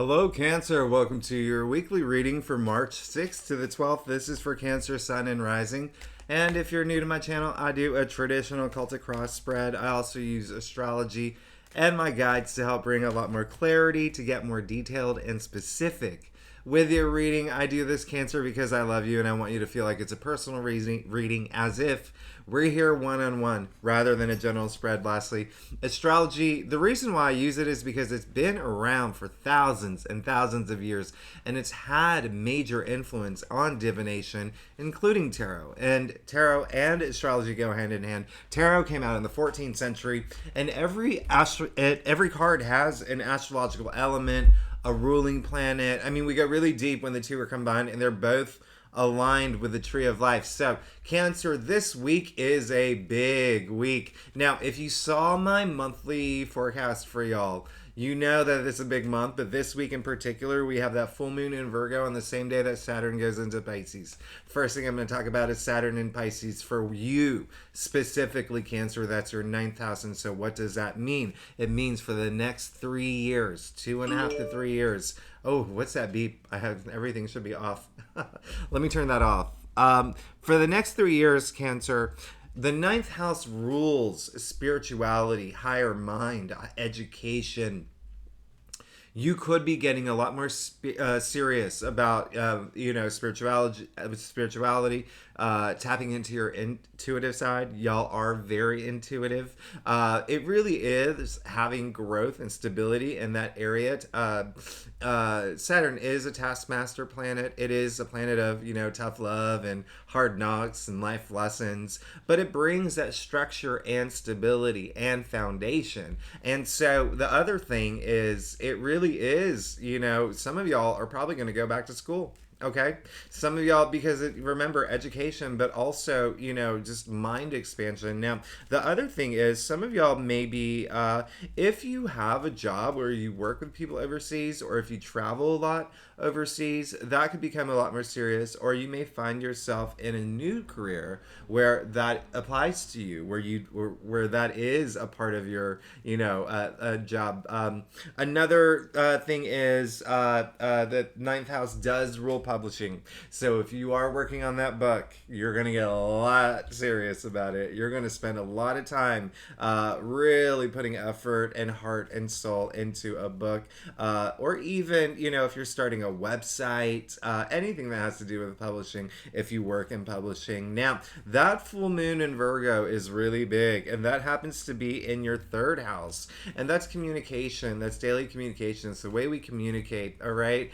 Hello, Cancer. Welcome to your weekly reading for March 6th to the 12th. This is for Cancer, Sun, and Rising. And if you're new to my channel, I do a traditional Celtic cross spread. I also use astrology and my guides to help bring a lot more clarity, to get more detailed and specific with your reading. I do this, Cancer, because I love you and I want you to feel like it's a personal reading as if we're here one-on-one rather than a general spread. Lastly, astrology, the reason why I use it is because it's been around for thousands and thousands of years, and it's had major influence on divination, including tarot. And tarot and astrology go hand in hand. Tarot came out in the 14th century, and every card has an astrological element, a ruling planet. I mean, we go really deep when the two are combined, and they're both aligned with the tree of life. So Cancer, this week is a big week. Now, if you saw my monthly forecast for y'all, you know that it's a big month, but this week in particular, we have that full moon in Virgo on the same day that Saturn goes into Pisces. First thing I'm going to talk about is Saturn in Pisces for you, specifically Cancer. That's your ninth house. And so what does that mean? It means for the next 3 years, 2.5 to 3 years. Oh, what's that beep? Everything should be off. Let me turn that off. For the next 3 years, Cancer, the ninth house rules spirituality, higher mind, education. You could be getting a lot more serious about spirituality, tapping into your intuitive side. Y'all are very intuitive. It really is having growth and stability in that area. Saturn is a taskmaster planet. It is a planet of tough love and hard knocks and life lessons, but it brings that structure and stability and foundation. And so the other thing is, it really is, some of y'all are probably going to go back to school. Okay, some of y'all, because remember education, but also just mind expansion. Now the other thing is, some of y'all maybe if you have a job where you work with people overseas, or if you travel a lot overseas, that could become a lot more serious. Or you may find yourself in a new career where that applies to you, where that is a part of your job. Another thing is the ninth house does rule publishing. So if you are working on that book, you're going to get a lot serious about it. You're going to spend a lot of time really putting effort and heart and soul into a book, or even if you're starting a website, anything that has to do with publishing, if you work in publishing. Now that full moon in Virgo is really big, and that happens to be in your third house, and that's communication. That's daily communication. It's the way we communicate. All right,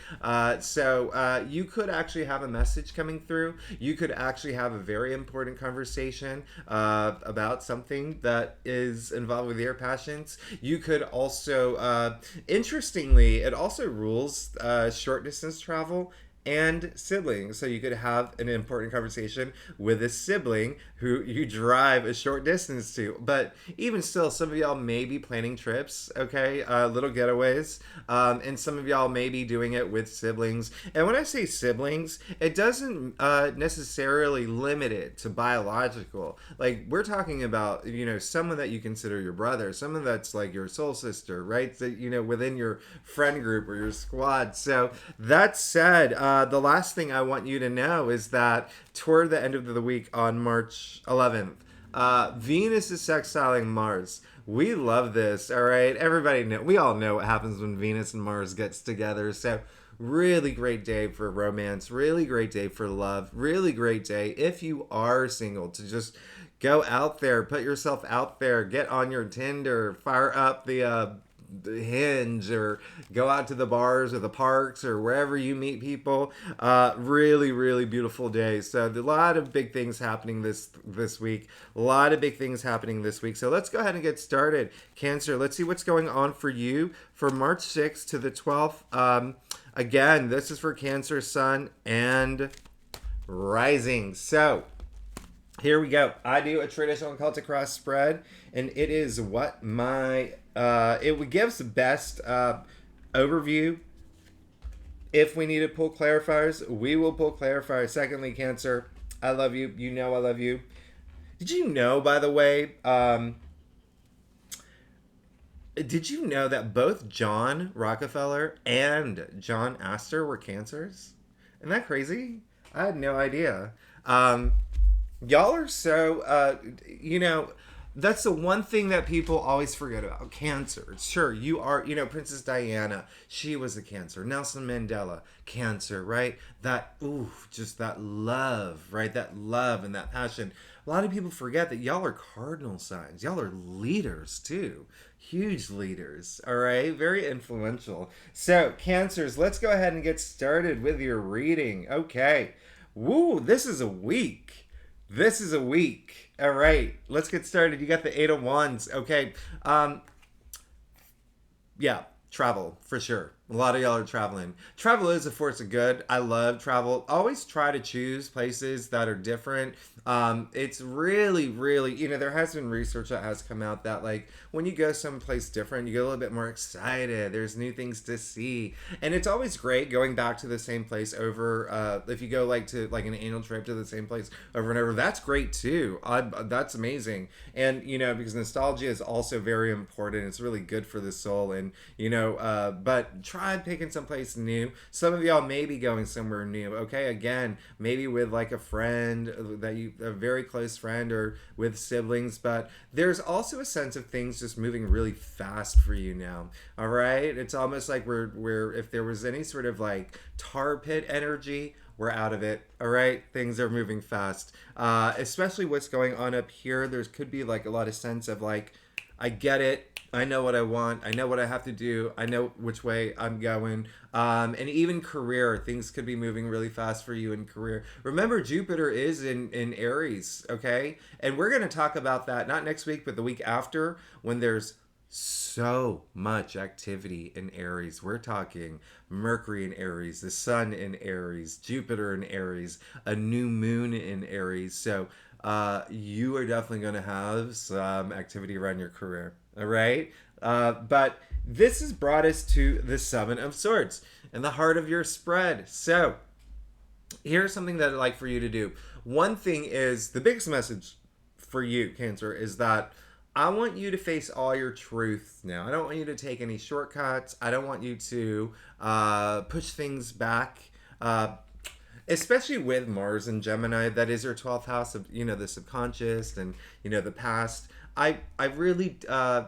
so you could actually have a message coming through. You could actually have a very important conversation about something that is involved with your passions. You could also, interestingly, it also rules short distance travel and siblings. So you could have an important conversation with a sibling who you drive a short distance to. But even still, some of y'all may be planning trips, okay? Little getaways. And some of y'all may be doing it with siblings. And when I say siblings, it doesn't necessarily limit it to biological. Like, we're talking about, someone that you consider your brother, someone that's like your soul sister, right? So, within your friend group or your squad. So that said, the last thing I want you to know is that toward the end of the week on March 11th, Venus is sextiling Mars. We love this, all right? We all know what happens when Venus and Mars gets together. So really great day for romance, really great day for love, really great day if you are single to just go out there, put yourself out there, get on your Tinder, fire up the Hinge, or go out to the bars or the parks or wherever you meet people. Really, really beautiful day. So a lot of big things happening this week. A lot of big things happening this week. So let's go ahead and get started. Cancer, let's see what's going on for you for March 6th to the 12th. Again, this is for Cancer, Sun, and Rising. So here we go. I do a traditional Celtic cross spread, and it is what my it gives the best overview. If we need to pull clarifiers, we will pull clarifiers. Secondly, Cancer, I love you. You know I love you. Did you know, by the way, Did you know that both John Rockefeller and John Astor were cancers? Isn't that crazy? I had no idea. Um, Y'all are so, you know, that's the one thing that people always forget about cancer. Sure, you are, Princess Diana, she was a cancer. Nelson Mandela, cancer, right? That, ooh, just that love, right? That love and that passion. A lot of people forget that y'all are cardinal signs. Y'all are leaders too. Huge leaders, all right? Very influential. So, cancers, let's go ahead and get started with your reading. Okay. Woo, this is a week. This is a week. All right, let's get started. You got the Eight of Wands. Okay. Yeah, travel for sure. A lot of y'all are traveling. Travel is a force of good. I love travel. Always try to choose places that are different. It's really, really, there has been research that has come out that like when you go someplace different, you get a little bit more excited. There's new things to see, and it's always great going back to the same place over. If you go like to like an annual trip to the same place over and over, that's great too. That's amazing, and because nostalgia is also very important. It's really good for the soul, and but try picking someplace new. Some of y'all may be going somewhere new. Okay, again, maybe with like a friend a very close friend, or with siblings. But there's also a sense of things just moving really fast for you now. All right, it's almost like we're if there was any sort of like tar pit energy, we're out of it. All right, things are moving fast. Especially what's going on up here. There could be like a lot of sense of like, I get it. I know what I want. I know what I have to do. I know which way I'm going. And even career, things could be moving really fast for you in career. Remember, Jupiter is in Aries, okay? And we're going to talk about that not next week, but the week after, when there's so much activity in Aries. We're talking Mercury in Aries, the Sun in Aries, Jupiter in Aries, a new moon in Aries. So you are definitely going to have some activity around your career. All right. But this has brought us to the Seven of Swords and the heart of your spread. So here's something that I'd like for you to do. One thing is the biggest message for you, Cancer, is that I want you to face all your truths now. I don't want you to take any shortcuts. I don't want you to push things back. Especially with Mars and Gemini, that is your 12th house of the subconscious and the past. I really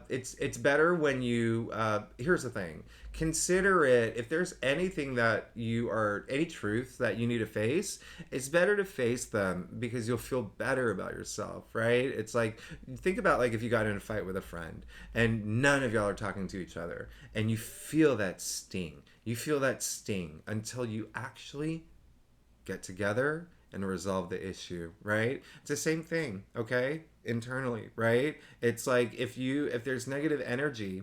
it's better when you here's the thing. Consider it, if there's anything that any truths that you need to face, it's better to face them because you'll feel better about yourself, right? It's like, think about like if you got in a fight with a friend and none of y'all are talking to each other and you feel that sting. You feel that sting until you actually get together and resolve the issue, right? It's the same thing, okay? Internally, right? It's like if there's negative energy,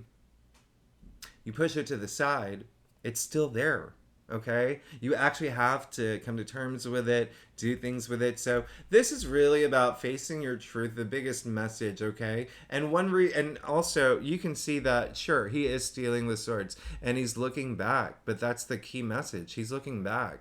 you push it to the side, it's still there, okay? You actually have to come to terms with it, do things with it. So this is really about facing your truth, the biggest message, okay? And and also you can see that sure, he is stealing the swords and he's looking back, but that's the key message. He's looking back.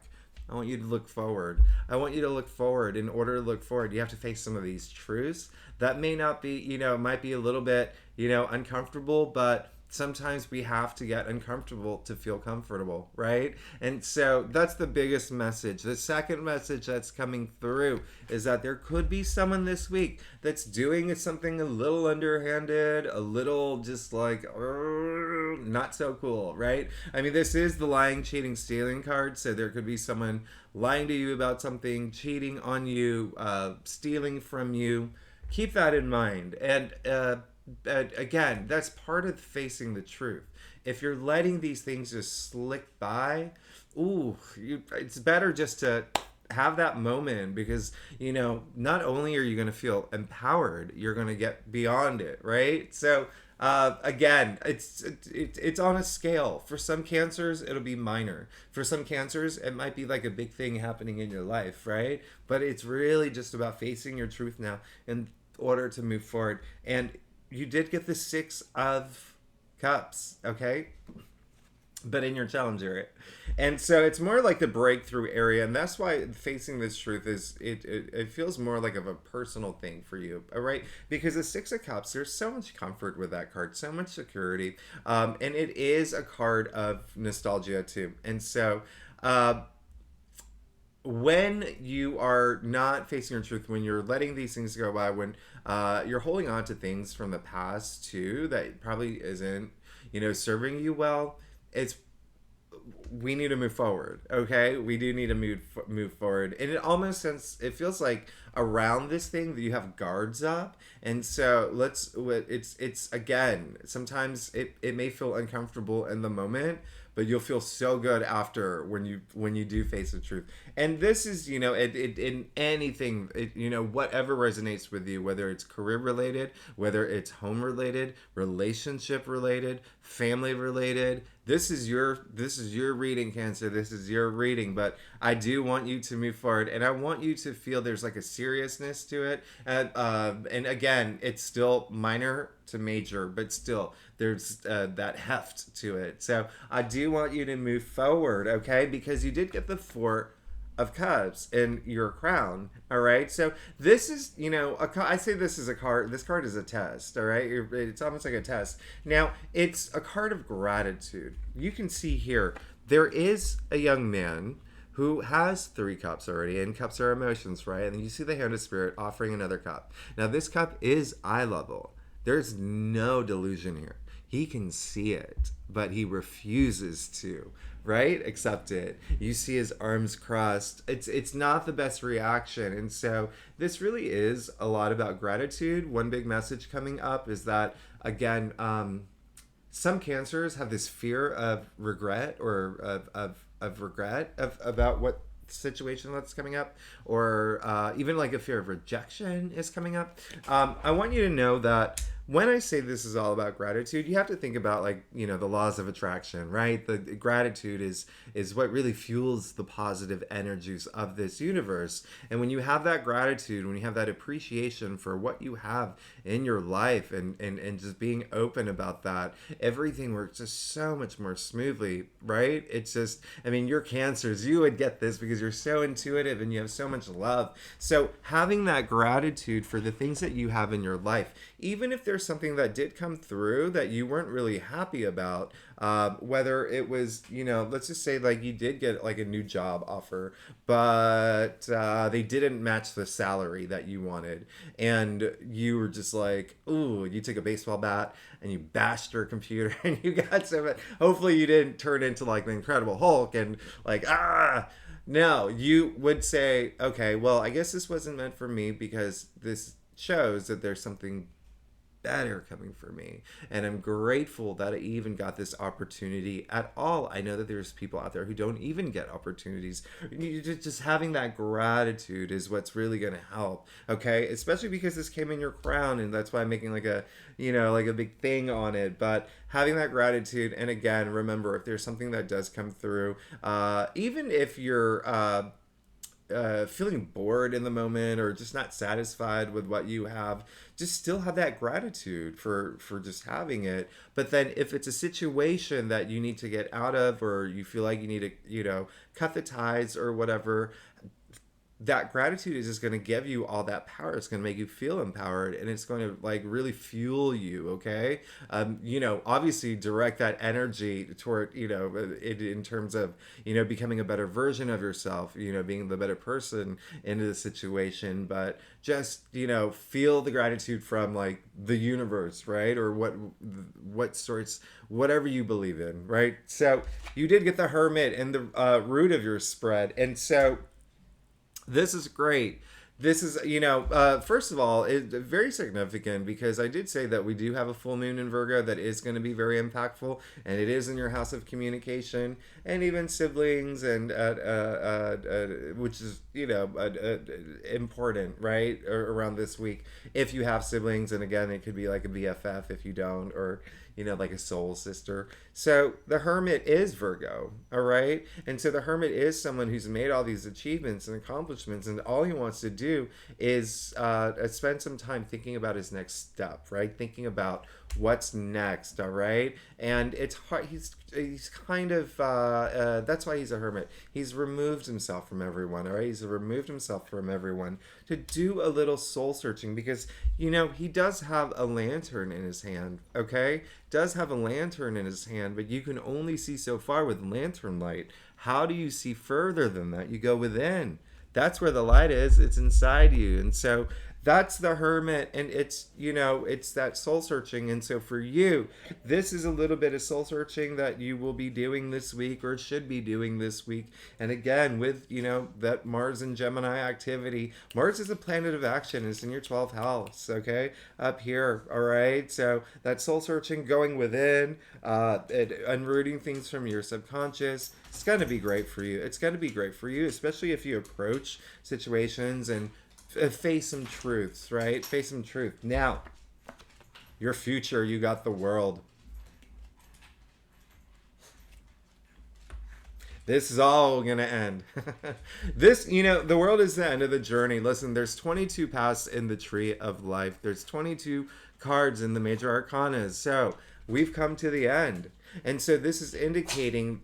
I want you to look forward. I want you to look forward. In order to look forward, you have to face some of these truths that may not be, might be a little bit, uncomfortable, but sometimes we have to get uncomfortable to feel comfortable, right? And so that's the biggest message. The second message that's coming through is that there could be someone this week that's doing something a little underhanded, a little just like not so cool, right? I mean, this is the lying, cheating, stealing card, so there could be someone lying to you about something, cheating on you, stealing from you. Keep that in mind. And again, that's part of facing the truth. If you're letting these things just slick by, it's better just to have that moment because not only are you going to feel empowered, you're going to get beyond it, right? So again, it's on a scale. For some cancers, it'll be minor. For some cancers, it might be like a big thing happening in your life, right? But it's really just about facing your truth now in order to move forward. And you did get the Six of Cups, okay? but in your challenge area. And so it's more like the breakthrough area, and that's why facing this truth is it feels more like of a personal thing for you, all right? Because the Six of Cups, there's so much comfort with that card, so much security, and it is a card of nostalgia too. And so when you are not facing your truth, when you're letting these things go by, when you're holding on to things from the past too that probably isn't, serving you well, it's we need to move forward. Okay, we do need to move forward, and it almost sense it feels like around this thing that you have guards up, and so it's again sometimes it may feel uncomfortable in the moment, but you'll feel so good after when you do face the truth. And this is in anything whatever resonates with you, whether it's career related, whether it's home related, relationship related, family related. This is your reading, Cancer. This is your reading, but I do want you to move forward, and I want you to feel there's like a seriousness to it, and again, it's still minor to major, but still there's that heft to it. So I do want you to move forward, okay? Because you did get the Four of Cups in your crown, all right? So this is, I say this is a card, this card is a test, all right? It's almost like a test. Now, it's a card of gratitude. You can see here, there is a young man who has 3 cups already, and cups are emotions, right? And then you see the Hand of Spirit offering another cup. Now, this cup is eye level. There's no delusion here. He can see it, but he refuses to, right? Accept it. You see his arms crossed. It's not the best reaction. And so this really is a lot about gratitude. One big message coming up is that, again, some cancers have this fear of regret or of regret about what situation that's coming up, or even like a fear of rejection is coming up. I want you to know that when I say this is all about gratitude, you have to think about the laws of attraction, right? The gratitude is what really fuels the positive energies of this universe. And when you have that gratitude, when you have that appreciation for what you have in your life, and just being open about that, everything works just so much more smoothly, right? It's just, you're Cancers, you would get this because you're so intuitive and you have so much love. So having that gratitude for the things that you have in your life, even if there's something that did come through that you weren't really happy about, whether it was, let's just say like you did get like a new job offer, but they didn't match the salary that you wanted, and you were just like, ooh, you took a baseball bat and you bashed your computer and you got some, hopefully you didn't turn into like the Incredible Hulk and like, no, you would say, okay, well, I guess this wasn't meant for me, because this shows that there's something better coming for me, and I'm grateful that I even got this opportunity at all. I know that there's people out there who don't even get opportunities. Just having that gratitude is what's really going to help, okay? Especially because this came in your crown, and that's why I'm making like a big thing on it. But having that gratitude, and again, remember, if there's something that does come through, even if you're feeling bored in the moment or just not satisfied with what you have, just still have that gratitude for just having it. But then if it's a situation that you need to get out of, or you feel like you need to cut the ties or whatever, that gratitude is just going to give you all that power. It's going to make you feel empowered, and it's going to like really fuel you, okay? Obviously direct that energy toward, in terms of, becoming a better version of yourself, being the better person into the situation. But just, feel the gratitude from like the universe, right? Or what sorts, whatever you believe in, right? So you did get the Hermit and the root of your spread. And so this is great. This is, first of all, it's very significant, because I did say that we do have a full moon in Virgo that is going to be very impactful, and it is in your house of communication and even siblings, and which is, important, right, around this week if you have siblings. And again, it could be like a BFF if you don't, or like a soul sister. So the Hermit is Virgo, all right? And so the Hermit is someone who's made all these achievements and accomplishments, and all he wants to do is spend some time thinking about his next step, right? Thinking about what's next, all right? And it's hard. He's kind of that's why he's a hermit. He's removed himself from everyone, all right? He's removed himself from everyone to do a little soul searching because he does have a lantern in his hand, okay? Does have a lantern in his hand, but you can only see so far with lantern light. How do you see further than that? You go within. That's where the light is. It's inside you. And so that's the Hermit, and it's that soul searching. And so for you, this is a little bit of soul searching that you will be doing this week, or should be doing this week. And again, with that Mars and Gemini activity. Mars is a planet of action. It's in your 12th house, okay, up here. All right, so that soul searching, going within, unrooting things from your subconscious. It's going to be great for you. It's going to be great for you, especially if you approach situations and face some truths, right? Face some truth. Now, your future, you got the World. This is all going to end. The World is the end of the journey. Listen, there's 22 paths in the tree of life. There's 22 cards in the major arcana. So we've come to the end. And so this is indicating,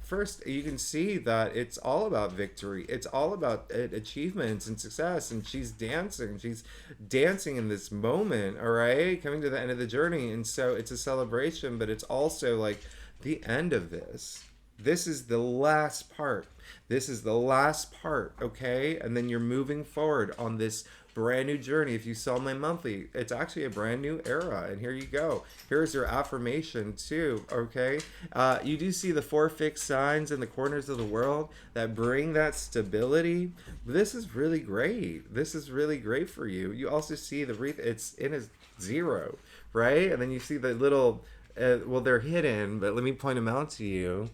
first, you can see that it's all about victory. It's all about achievements and success. And she's dancing. She's dancing in this moment, all right? Coming to the end of the journey. And so it's a celebration, but it's also like the end of this. This is the last part. This is the last part, okay? And then you're moving forward on this brand new journey. If you saw my monthly, it's actually a brand new era. And here you go. Here's your affirmation too, okay? You do see the 4 fixed signs in the corners of the world that bring that stability. This is really great. This is really great for you. You also see the wreath. It's in a 0, right? And then you see the little, they're hidden, but let me point them out to you.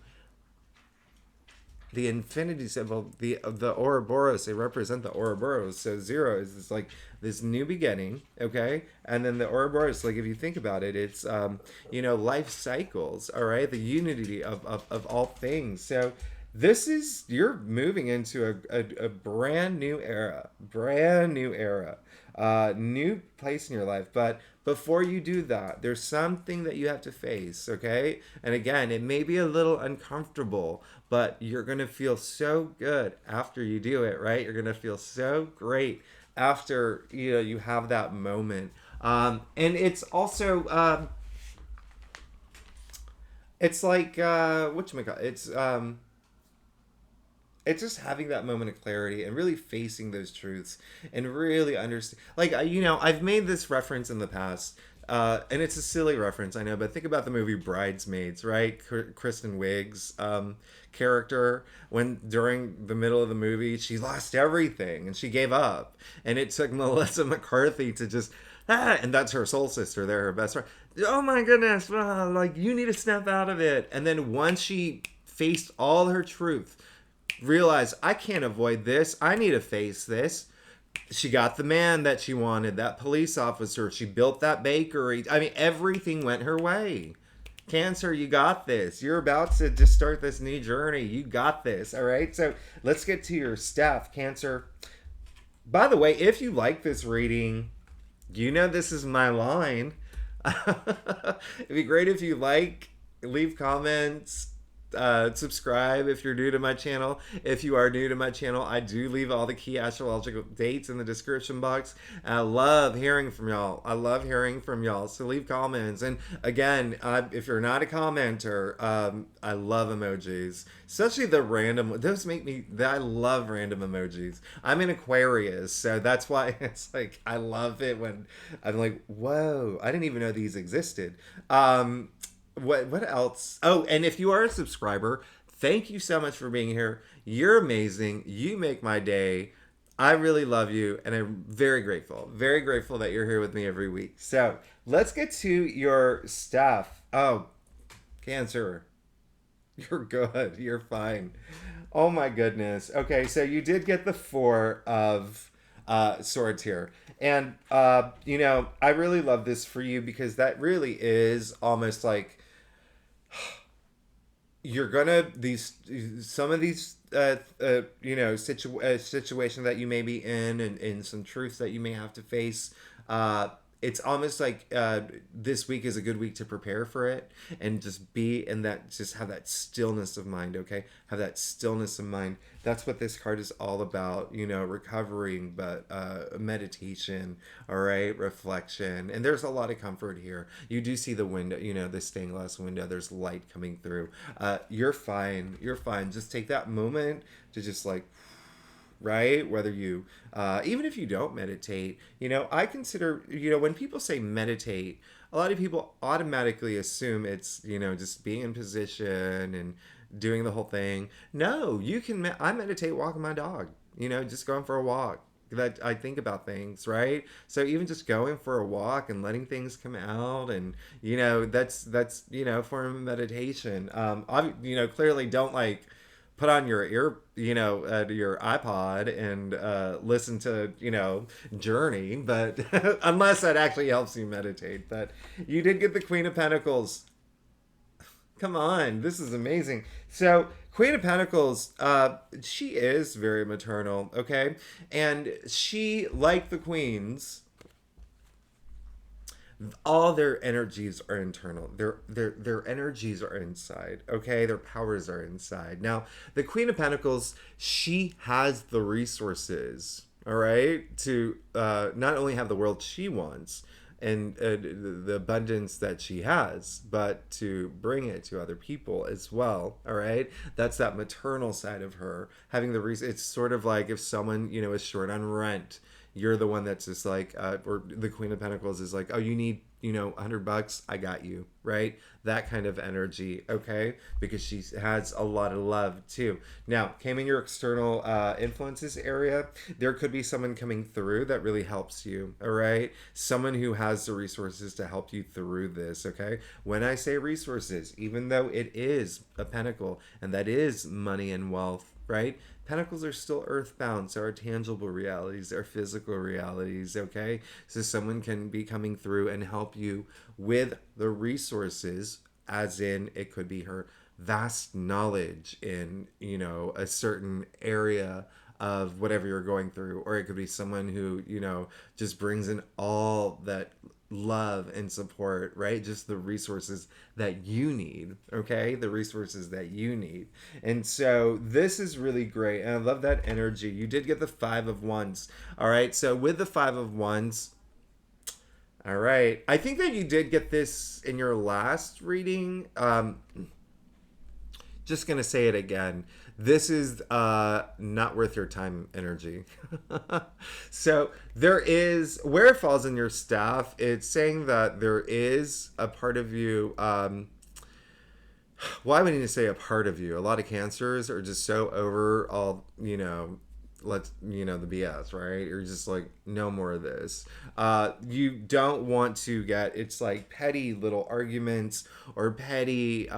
The infinity symbol, the Ouroboros, they represent the Ouroboros. So 0 is like this new beginning, okay? And then the Ouroboros, like if you think about it, it's life cycles, all right? The unity of all things. So you're moving into a brand new era, new place in your life. But before you do that, there's something that you have to face, okay? And again, it may be a little uncomfortable, but you're going to feel so good after you do it, right? You're going to feel so great after, you have that moment. And it's also, it's like, it's just having that moment of clarity and really facing those truths and really understand. Like, I've made this reference in the past, and it's a silly reference, I know, but think about the movie Bridesmaids, right? Kristen Wiig's character, when during the middle of the movie, she lost everything and she gave up. And it took Melissa McCarthy to just, and that's her soul sister there, her best friend. Oh my goodness, like, you need to snap out of it. And then once she faced all her truth, realized, I can't avoid this. I need to face this. She got the man that she wanted, that police officer. She built that bakery. I mean, everything went her way. Cancer, you got this. You're about to just start this new journey. You got this. All right. So let's get to your stuff, Cancer. By the way, if you like this reading, this is my line. It'd be great if you leave comments, subscribe if you're new to my channel. If you are new to my channel, I do leave all the key astrological dates in the description box. I love hearing from y'all. So leave comments. And again, if you're not a commenter, I love emojis, especially the random. Those make me. I love random emojis. I'm an Aquarius, so that's why it's like I love it when I'm like, whoa, I didn't even know these existed. What else? Oh, and if you are a subscriber, thank you so much for being here. You're amazing. You make my day. I really love you, and I'm very grateful that you're here with me every week. So let's get to your stuff. Oh, Cancer, you're good. You're fine. Oh my goodness. Okay, so you did get the 4 of swords here. And, you know, I really love this for you because that really is almost like you're gonna these some of these you know situation that you may be in, and some truths that you may have to face. It's almost like this week is a good week to prepare for it and just be in that, just have that stillness of mind. Okay, have that stillness of mind. That's what this card is all about, you know, recovering, but meditation, all right, reflection. And there's a lot of comfort here. You do see the window, you know, the stained glass window, there's light coming through. You're fine, you're fine. Just take that moment to just like, right, whether you even if you don't meditate, you know, I consider, you know, when people say meditate, a lot of people automatically assume it's, you know, just being in position and doing the whole thing. No, you can I meditate walking my dog, you know, just going for a walk, that I think about things, right? So even just going for a walk and letting things come out, and you know, that's you know, form of meditation. I, you know, clearly don't like put on your ear, you know, your iPod and listen to, you know, Journey, but unless that actually helps you meditate. But you did get the Queen of Pentacles. Come on, this is amazing. So, Queen of Pentacles, she is very maternal, okay? And she, like the queens, all their energies are internal. Their energies are inside, okay? Their powers are inside. Now, the Queen of Pentacles, she has the resources, all right, to not only have the world she wants and the abundance that she has, but to bring it to other people as well, all right? That's that maternal side of her, having the reason. It's sort of like if someone, you know, is short on rent, you're the one that's just like, or the Queen of Pentacles is like, oh, you need, you know, $100, I got you, right? That kind of energy, okay? Because she has a lot of love too. Now, came in your external influences area, there could be someone coming through that really helps you, all right? Someone who has the resources to help you through this, okay? When I say resources, even though it is a pentacle and that is money and wealth, right? Pentacles are still earthbound, so our tangible realities, our physical realities, okay? So someone can be coming through and help you with the resources, as in it could be her vast knowledge in, you know, a certain area of whatever you're going through, or it could be someone who, you know, just brings in all that love and support, right? Just the resources that you need, okay? The resources that you need. And so this is really great. And I love that energy. You did get the Five of Wands. All right. So with the Five of Wands, all right. I think that you did get this in your last reading. Just gonna say it again. This is not worth your time energy. So there is, where it falls in your staff, it's saying that there is a part of you, why would you say a part of you? A lot of cancers are just so over all, you know, let's, you know, the BS, right? You're just like, no more of this. You don't want to get, it's like petty little arguments or petty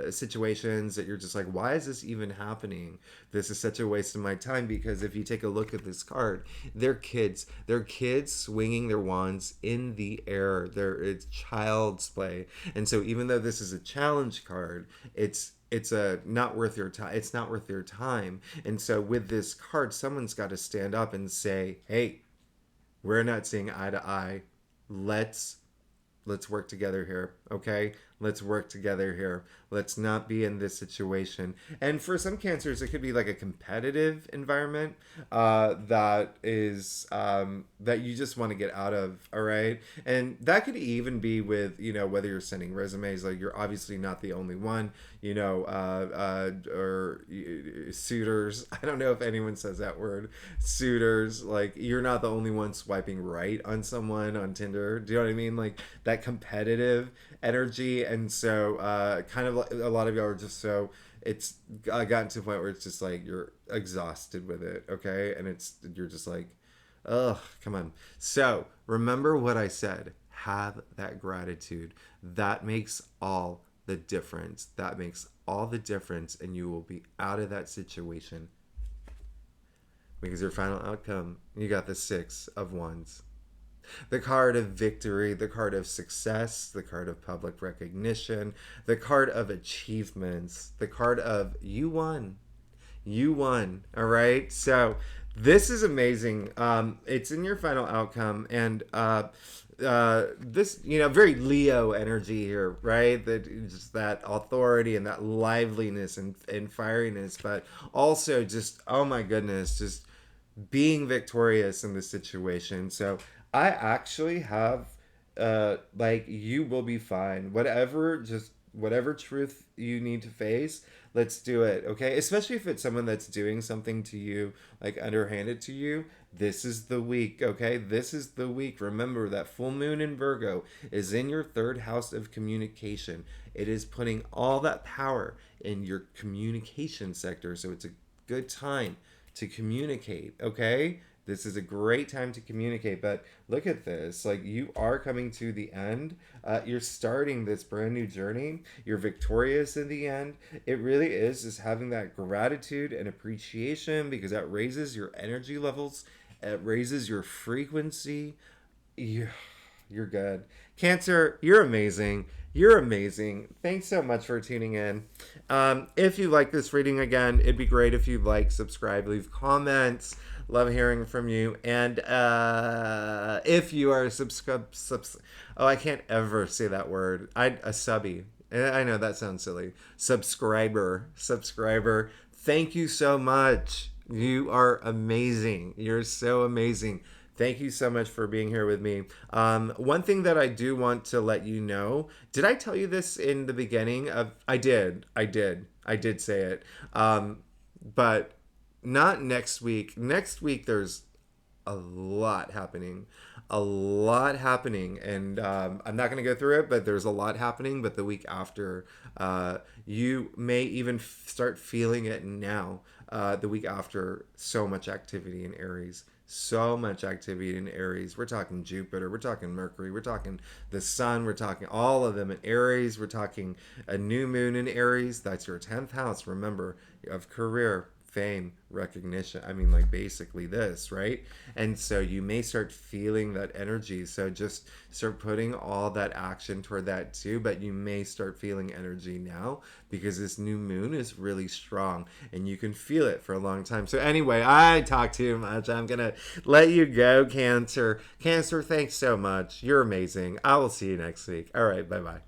situations that you're just like, why is this even happening? This is such a waste of my time. Because if you take a look at this card, they're kids swinging their wands in the air. It's child's play. And so even though this is a challenge card, it's a not worth your time. It's not worth your time. And so with this card, someone's got to stand up and say, hey, we're not seeing eye to eye. Let's work together here, okay? Let's work together here. Let's not be in this situation. And for some cancers, it could be like a competitive environment that is that you just want to get out of, all right? And that could even be with, you know, whether you're sending resumes, like you're obviously not the only one, you know, or suitors. I don't know if anyone says that word, suitors. Like you're not the only one swiping right on someone on Tinder. Do you know what I mean? Like that competitive energy. And so kind of like a lot of y'all are just so, it's gotten to a point where it's just like you're exhausted with it, okay? And you're just like, ugh, come on. So remember what I said. Have that gratitude. That makes all the difference. That makes all the difference, and you will be out of that situation Because your final outcome, you got the Six of Wands. The card of victory, the card of success, the card of public recognition, the card of achievements, the card of you won. You won. All right. So this is amazing. It's in your final outcome, and this, very Leo energy here, right? That just that authority and that liveliness and fieriness, but also just, oh my goodness, just being victorious in this situation. So I actually have like, you will be fine. Whatever truth you need to face, let's do it, okay? Especially if it's someone that's doing something to you, like underhanded to you. This is the week, okay? This is the week. Remember that full moon in Virgo is in your third house of communication. It is putting all that power in your communication sector. So it's a good time to communicate, okay? This is a great time to communicate. But look at this, like, you are coming to the end. You're starting this brand new journey. You're victorious in the end. It really is just having that gratitude and appreciation, because that raises your energy levels. It raises your frequency. You're good. Cancer, you're amazing. You're amazing. Thanks so much for tuning in. If you like this reading, again, it'd be great if you like, subscribe, leave comments. Love hearing from you. And if you are oh, I can't ever say that word. A subby. I know that sounds silly. Subscriber. Thank you so much. You are amazing. You're so amazing. Thank you so much for being here with me. One thing that I do want to let you know, did I tell you this in the beginning of, I did say it. But not next week. Next week, there's a lot happening. And I'm not going to go through it, but there's a lot happening. But the week after, you may even start feeling it now. The week after, so much activity in Aries. We're talking Jupiter, we're talking Mercury, we're talking the sun, we're talking all of them in Aries. We're talking a new moon in Aries. That's your 10th house, remember, of career, fame, recognition. I mean, like, basically this, right? And so you may start feeling that energy. So just start putting all that action toward that too. But you may start feeling energy now, because this new moon is really strong and you can feel it for a long time. So anyway, I talk too much. I'm going to let you go, Cancer. Cancer, thanks so much. You're amazing. I will see you next week. All right. Bye-bye.